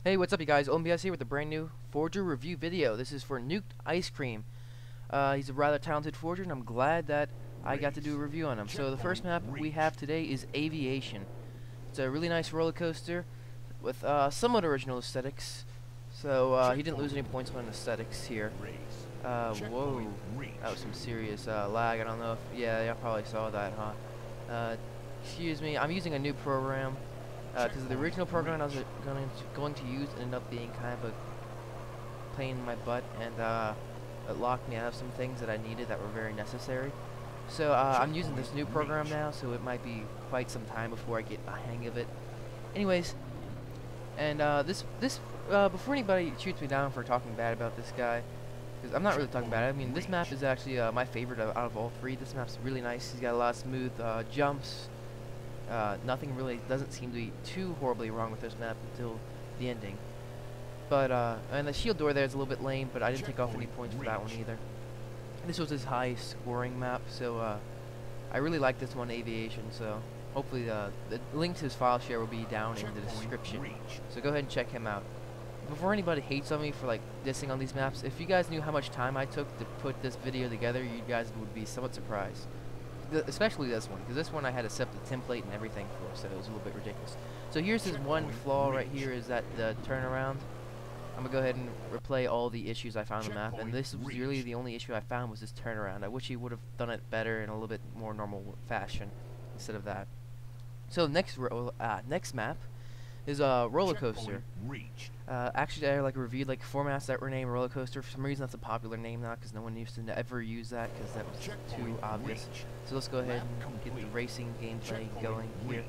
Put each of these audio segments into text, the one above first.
Hey, what's up you guys? oldmps here with a brand new forger review video. This is for Nuk3dIceCream. He's a rather talented forger and I'm glad that I got to do a review on him. So the first map we have today is Aviation. It's a really nice roller coaster with somewhat original aesthetics. So he didn't lose any points on aesthetics here. Whoa, that was some serious lag. I don't know if, yeah, y'all probably saw that, huh? Excuse me, I'm using a new program. Because the original program I was going to use ended up being kind of a pain in my butt, and it locked me out of some things that I needed that were very necessary. So I'm using this new program now, so it might be quite some time before I get a hang of it. Anyways, and before anybody shoots me down for talking bad about this guy, because I'm not really talking bad. I mean, this map is actually my favorite out of all three. This map's really nice. He's got a lot of smooth jumps. Nothing really doesn't seem to be too horribly wrong with this map until the ending. But and the shield door there is a little bit lame, but I didn't take off any points for that one either. This was his highest scoring map, so I really like this one, Aviation. So hopefully the link to his file share will be down in the description. So go ahead and check him out. Before anybody hates on me for like dissing on these maps, if you guys knew how much time I took to put this video together, you guys would be somewhat surprised. Especially this one, because this one I had to set the template and everything for, so it was a little bit ridiculous. So here's his one flaw right here, is that the turnaround. I'm gonna go ahead and replay all the issues I found on the map, and this was really the only issue I found was this turnaround. I wish he would have done it better in a little bit more normal fashion instead of that. So next map is a roller coaster. Actually, I reviewed formats that were named roller coaster. For some reason, that's a popular name now because no one used to ever use that because that was too obvious. So let's go ahead and get the racing gameplay going here.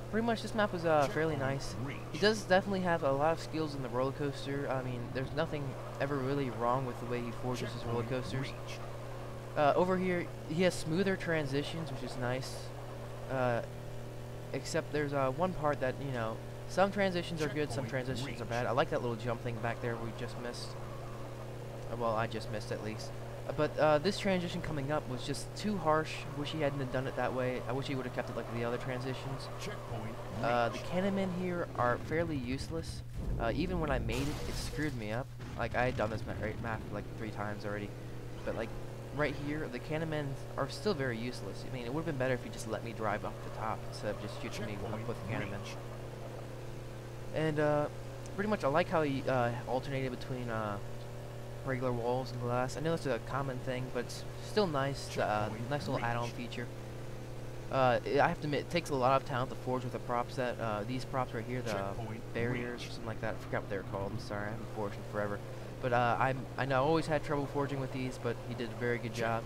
Pretty much this map was fairly nice. He does definitely have a lot of skills in the roller coaster. I mean, there's nothing ever really wrong with the way he forges his roller coasters. Over here, he has smoother transitions, which is nice. Except there's one part that, you know, some transitions are good, some transitions are bad. I like that little jump thing back there we just missed. Well, I just missed at least. But this transition coming up was just too harsh. Wish he hadn't have done it that way. I wish he would have kept it like the other transitions. The cannonmen here are fairly useless. Even when I made it, it screwed me up. Like, I had done this map like 3 times already. But like, right here, the cannonmen are still very useless. I mean, it would have been better if you just let me drive up the top instead of just shooting me up with the cannonmen. And pretty much I like how he alternated between regular walls and glass. I know it's a common thing, but it's still nice. Nice little add-on feature. I have to admit, it takes a lot of talent to forge with the props that these props right here, the barriers or something like that. I forgot what they're called. I'm sorry, I haven't forged in forever. But I know I always had trouble forging with these, but he did a very good job.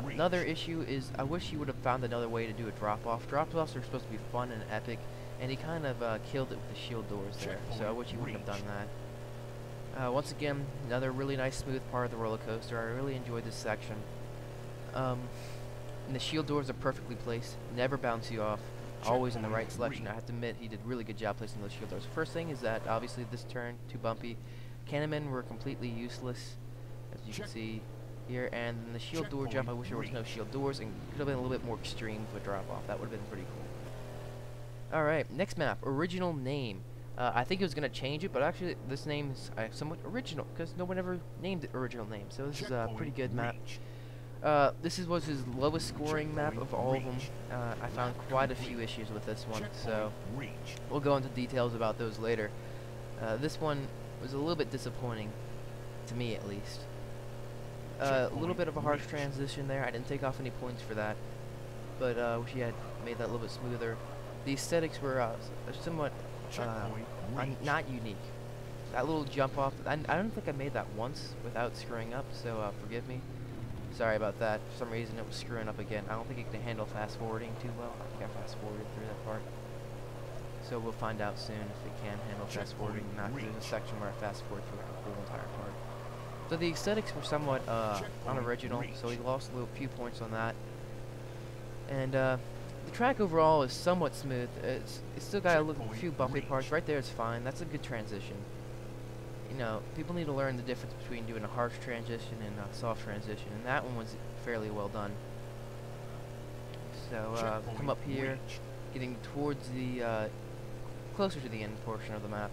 Another issue is I wish he would have found another way to do a drop-off. Drop-offs are supposed to be fun and epic, and he kind of killed it with the shield doors there. So I wish he wouldn't have done that. Once again, another really nice smooth part of the roller coaster. I really enjoyed this section. And the shield doors are perfectly placed, never bounce you off, always in the right selection. I have to admit, he did a really good job placing those shield doors. First thing is that obviously this turn too bumpy. Cannonmen were completely useless, as you can see here, and the shield door jump, I wish there was no shield doors, and could have been a little bit more extreme with a drop-off. That would have been pretty cool. Alright, next map, original name. I think it was going to change it, but actually this name is somewhat original, because no one ever named it original name, so this is a pretty good map. This was his lowest scoring map of all of them. I found quite a few issues with this one, so we'll go into details about those later. This one was a little bit disappointing, to me at least. A little bit of a harsh transition there. I didn't take off any points for that, but wish he had made that a little bit smoother. The aesthetics were somewhat not unique. That little jump off, I don't think I made that once without screwing up, so forgive me. Sorry about that. For some reason it was screwing up again. I don't think it can handle fast forwarding too well. I think I fast forwarded through that part. So we'll find out soon if it can handle fast forwarding or not. There's a section where I fast forward through the whole entire part. So the aesthetics were somewhat unoriginal, so he lost a few points on that. And the track overall is somewhat smooth. It's still got a few bumpy parts. Right there it's fine. That's a good transition. You know, people need to learn the difference between doing a harsh transition and a soft transition, and that one was fairly well done. So come up here, getting towards the closer to the end portion of the map.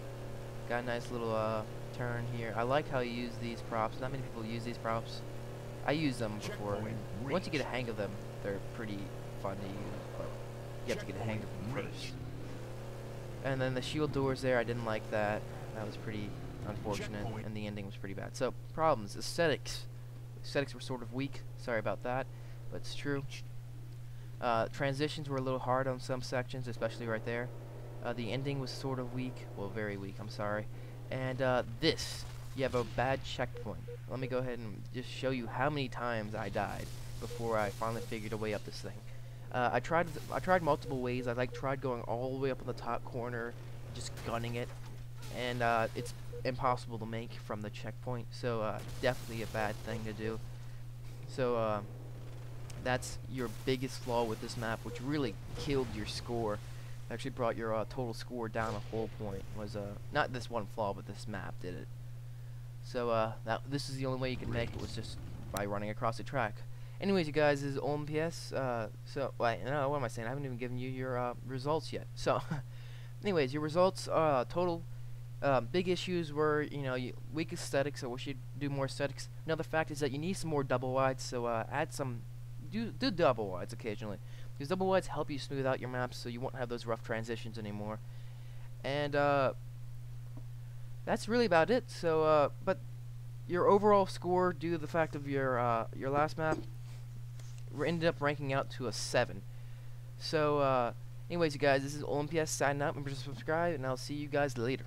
Got a nice little turn here. I like how you use these props. Not many people use these props. I use them before. Once you get a hang of them, they're pretty fun to use, but you have to get a hang of them first. And then the shield doors there, I didn't like that. That was pretty unfortunate, and the ending was pretty bad. So, problems. Aesthetics. Aesthetics were sort of weak. Sorry about that, but it's true. Transitions were a little hard on some sections, especially right there. The ending was sort of weak. Well, very weak, I'm sorry. And this. You have a bad checkpoint. Let me go ahead and just show you how many times I died before I finally figured a way up this thing. I tried multiple ways. I tried going all the way up in the top corner, just gunning it, and it's impossible to make from the checkpoint. So definitely a bad thing to do. So that's your biggest flaw with this map, which really killed your score. Actually brought your total score down a whole point. Was not this one flaw, but this map did it. So this is the only way you can make it, was just by running across the track. Anyways, you guys, this is oldmps. So wait, no, what am I saying? I haven't even given you your results yet. So, anyways, your results total. Big issues were, you know, weak aesthetics. I wish you'd do more aesthetics. Another fact is that you need some more double wides. So add some, do double wides occasionally, because double wides help you smooth out your maps, so you won't have those rough transitions anymore. And that's really about it. So, but your overall score, due to the fact of your last map, ended up ranking out to a 7. So, anyways, you guys, this is oldmps signing out. Remember to subscribe, and I'll see you guys later.